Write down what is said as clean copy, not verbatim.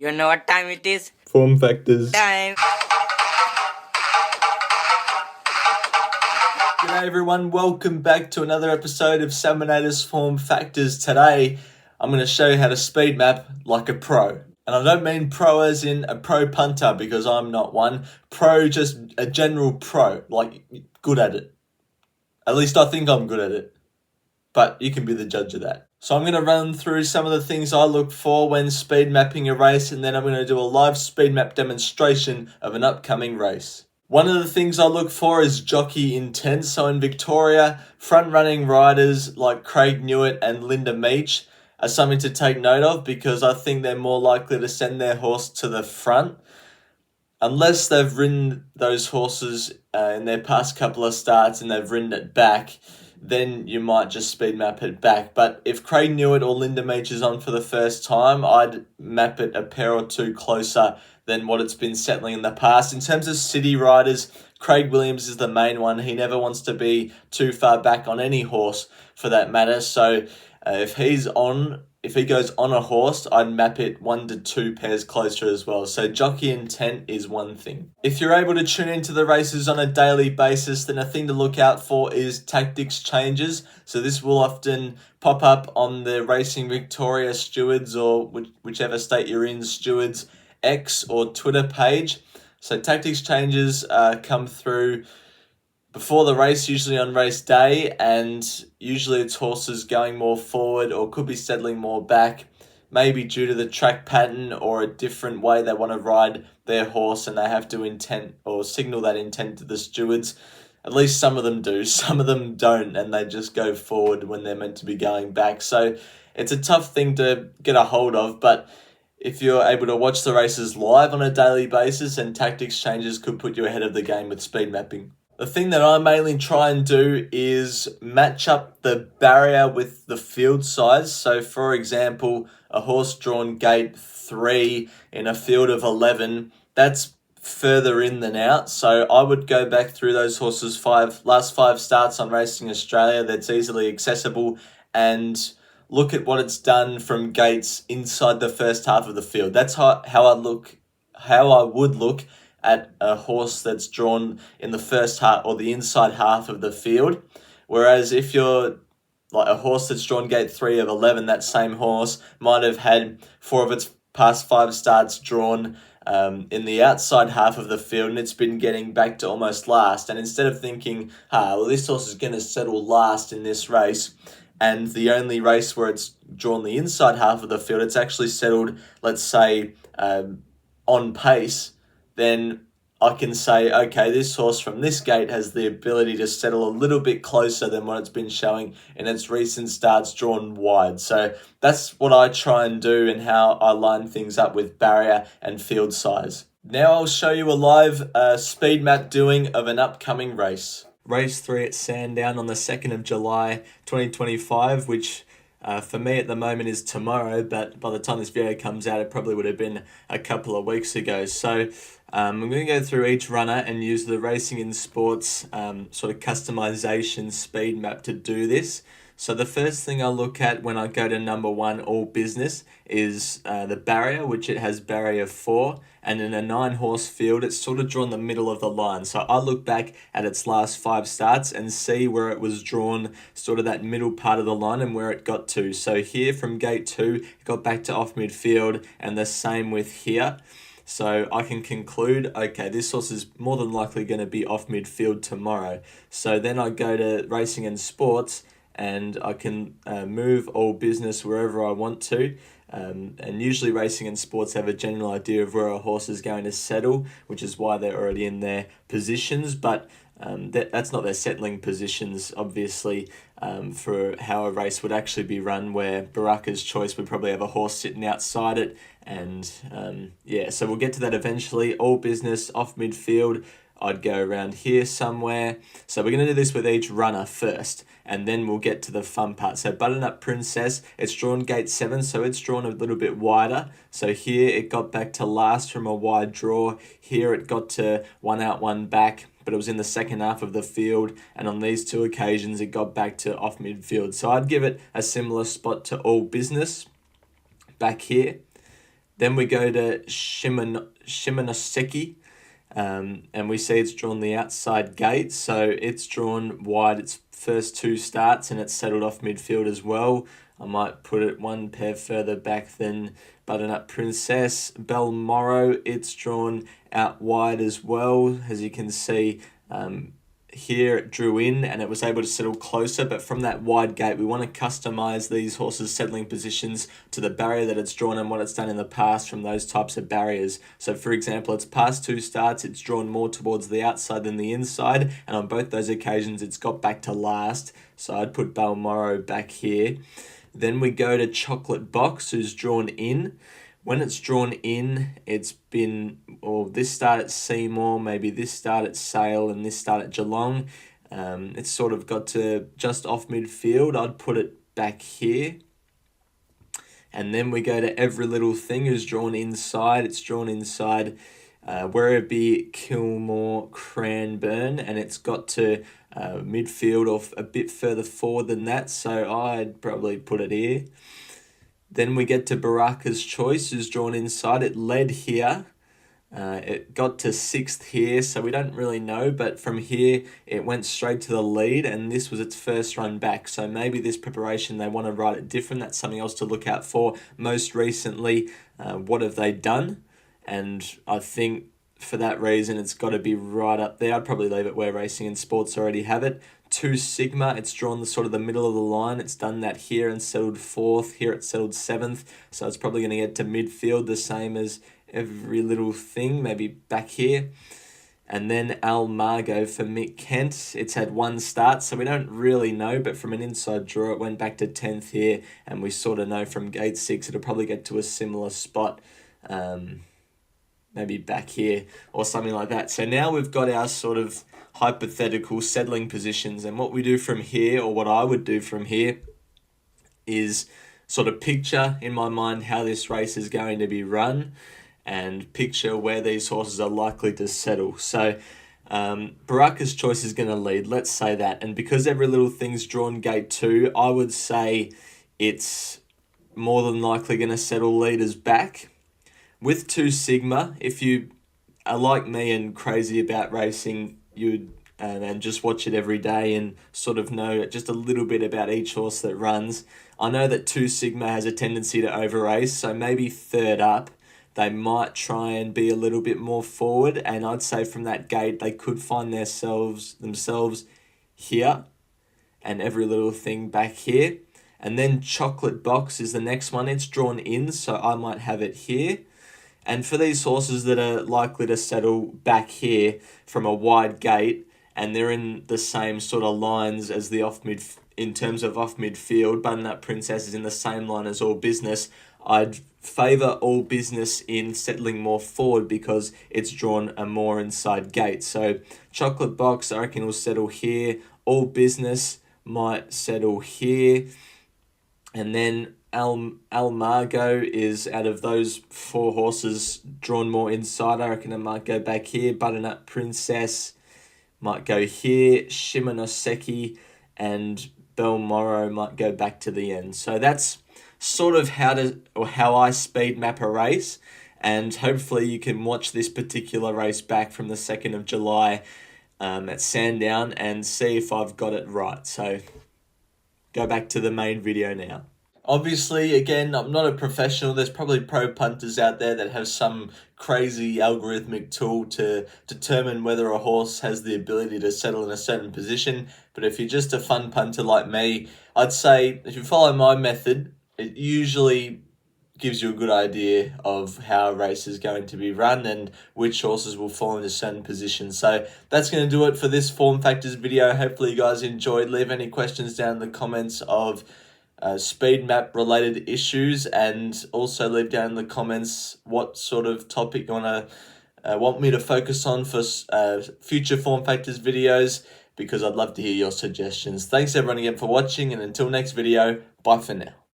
You know what time it is? Form factors. Time. G'day everyone, welcome back to another episode of Salmonatus Form Factors. Today, I'm going to show you how to speed map like a pro. And I don't mean pro as in a pro punter because I'm not one. Pro, just a general pro, like good at it. At least I think I'm good at it. But you can be the judge of that. So I'm going to run through some of the things I look for when speed mapping a race, and then I'm going to do a live speed map demonstration of an upcoming race. One of the things I look for is jockey intent. So in Victoria, front-running riders like Craig Newitt and Linda Meach are something to take note of because I think they're more likely to send their horse to the front. Unless they've ridden those horses in their past couple of starts and they've ridden it back, then you might just speed map it back. But if Craig Newitt or Linda Meach is on for the first time, I'd map it a pair or two closer than what it's been settling in the past. In terms of city riders, Craig Williams is the main one. He never wants to be too far back on any horse for that matter. So if he goes on a horse, I'd map it 1 to 2 pairs closer as well. So jockey intent is one thing. If you're able to tune into the races on a daily basis, then a thing to look out for is tactics changes. So this will often pop up on the Racing Victoria Stewards or whichever state you're in, Stewards X or Twitter page. So tactics changes come through before the race, usually on race day, and usually it's horses going more forward or could be settling more back, maybe due to the track pattern or a different way they want to ride their horse, and they have to intent or signal that intent to the stewards. At least some of them do, some of them don't, and they just go forward when they're meant to be going back. So it's a tough thing to get a hold of, but if you're able to watch the races live on a daily basis, and tactics changes could put you ahead of the game with speed mapping. The thing that I mainly try and do is match up the barrier with the field size. So for example, a horse drawn gate 3 in a field of 11, that's further in than out. So I would go back through those horses' last five starts on Racing Australia that's easily accessible and look at what it's done from gates inside the first half of the field. That's how I would look at a horse that's drawn in the first half or the inside half of the field. Whereas if you're like a horse that's drawn gate 3 of 11, that same horse might have had 4 of its past 5 starts drawn in the outside half of the field, and it's been getting back to almost last. And instead of thinking, well, this horse is going to settle last in this race, and the only race where it's drawn the inside half of the field, it's actually settled, let's say, on pace, then I can say, okay, this horse from this gate has the ability to settle a little bit closer than what it's been showing in its recent starts drawn wide. So that's what I try and do and how I line things up with barrier and field size. Now I'll show you a live speed map doing of an upcoming race. Race 3 at Sandown on the 2nd of July 2025, which for me at the moment is tomorrow, but by the time this video comes out, it probably would have been a couple of weeks ago. So I'm going to go through each runner and use the Racing in Sports sort of customization speed map to do this. So the first thing I look at when I go to number 1, All Business, is the barrier, which it has barrier 4. And in a 9-horse field, it's sort of drawn the middle of the line. So I look back at its last 5 starts and see where it was drawn, sort of that middle part of the line and where it got to. So here from gate 2, it got back to off midfield, and the same with here. So I can conclude, okay, this horse is more than likely going to be off midfield tomorrow. So then I go to Racing and Sports, and I can move All Business wherever I want to. And usually Racing and Sports have a general idea of where a horse is going to settle, which is why they're already in their positions, but that's not their settling positions, obviously, for how a race would actually be run, where Baraka's Choice would probably have a horse sitting outside it. And so we'll get to that eventually. All Business, off midfield, I'd go around here somewhere. So we're going to do this with each runner first, and then we'll get to the fun part. So Butternut Princess, it's drawn gate 7, so it's drawn a little bit wider. So here it got back to last from a wide draw. Here it got to 1 out, 1 back, but it was in the second half of the field, and on these 2 occasions it got back to off midfield. So I'd give it a similar spot to All Business back here. Then we go to Shimonoseki, and we see it's drawn the outside gate, so it's drawn wide its first two starts and it's settled off midfield as well. I might put it one pair further back than Butternut Princess. Balmoral, it's drawn out wide as well. As you can see, here it drew in and it was able to settle closer, but from that wide gate we want to customize these horses' settling positions to the barrier that it's drawn and what it's done in the past from those types of barriers. So for example, its past two starts it's drawn more towards the outside than the inside, and on both those occasions it's got back to last, so I'd put Balmoral back here. Then we go to Chocolate Box, who's drawn in. When it's drawn in, it's been, or this start at Seymour, maybe this start at Sale and this start at Geelong. It's sort of got to just off midfield. I'd put it back here. And then we go to Every Little Thing, who's drawn inside. It's drawn inside Werribee, Kilmore, Cranbourne, and it's got to midfield or a bit further forward than that, so I'd probably put it here. Then we get to Baraka's Choice, who's drawn inside. It led here. It got to 6th here, so we don't really know, but from here it went straight to the lead, and this was its first run back. So maybe this preparation, they want to write it different. That's something else to look out for. Most recently, what have they done? And I think for that reason, it's got to be right up there. I'd probably leave it where Racing and Sports already have it. 2 Sigma, it's drawn the sort of the middle of the line. It's done that here and settled 4th. Here it settled 7th. So it's probably going to get to midfield, the same as Every Little Thing, maybe back here. And then Almago for Mick Kent. It's had one start, so we don't really know, but from an inside draw, it went back to 10th here, and we sort of know from gate 6 it'll probably get to a similar spot, maybe back here or something like that. So now we've got our sort of hypothetical settling positions, and what we do from here, or what I would do from here, is sort of picture in my mind how this race is going to be run and picture where these horses are likely to settle. So Baraka's Choice is going to lead, let's say that, and because Every Little Thing's drawn gate 2, I would say it's more than likely going to settle leaders back. With 2 Sigma, if you are like me and crazy about racing, you'd and just watch it every day and sort of know just a little bit about each horse that runs. I know that 2 Sigma has a tendency to over race, so maybe third up, they might try and be a little bit more forward, and I'd say from that gate they could find themselves here and Every Little Thing back here. And then Chocolate Box is the next one. It's drawn in, so I might have it here. And for these horses that are likely to settle back here from a wide gate, and they're in the same sort of lines as the in terms of off midfield, Butternut Princess is in the same line as All Business, I'd favour All Business in settling more forward because it's drawn a more inside gate. So Chocolate Box, I reckon, will settle here. All Business might settle here. And then Almago is, out of those 4 horses, drawn more inside. I reckon it might go back here. Butternut Princess might go here. Shimonoseki and Balmoral might go back to the end. So that's sort of how I speed map a race, and hopefully you can watch this particular race back from the 2nd of July at Sandown and see if I've got it right. So go back to the main video now. Obviously, again, I'm not a professional. There's probably pro punters out there that have some crazy algorithmic tool to determine whether a horse has the ability to settle in a certain position. But if you're just a fun punter like me, I'd say if you follow my method, it usually gives you a good idea of how a race is going to be run and which horses will fall into certain positions. So that's going to do it for this Form Factors video. Hopefully you guys enjoyed. Leave any questions down in the comments of speed map related issues, and also leave down in the comments what sort of topic you want me to focus on for future Form Factors videos, because I'd love to hear your suggestions. Thanks everyone again for watching, and until next video, bye for now.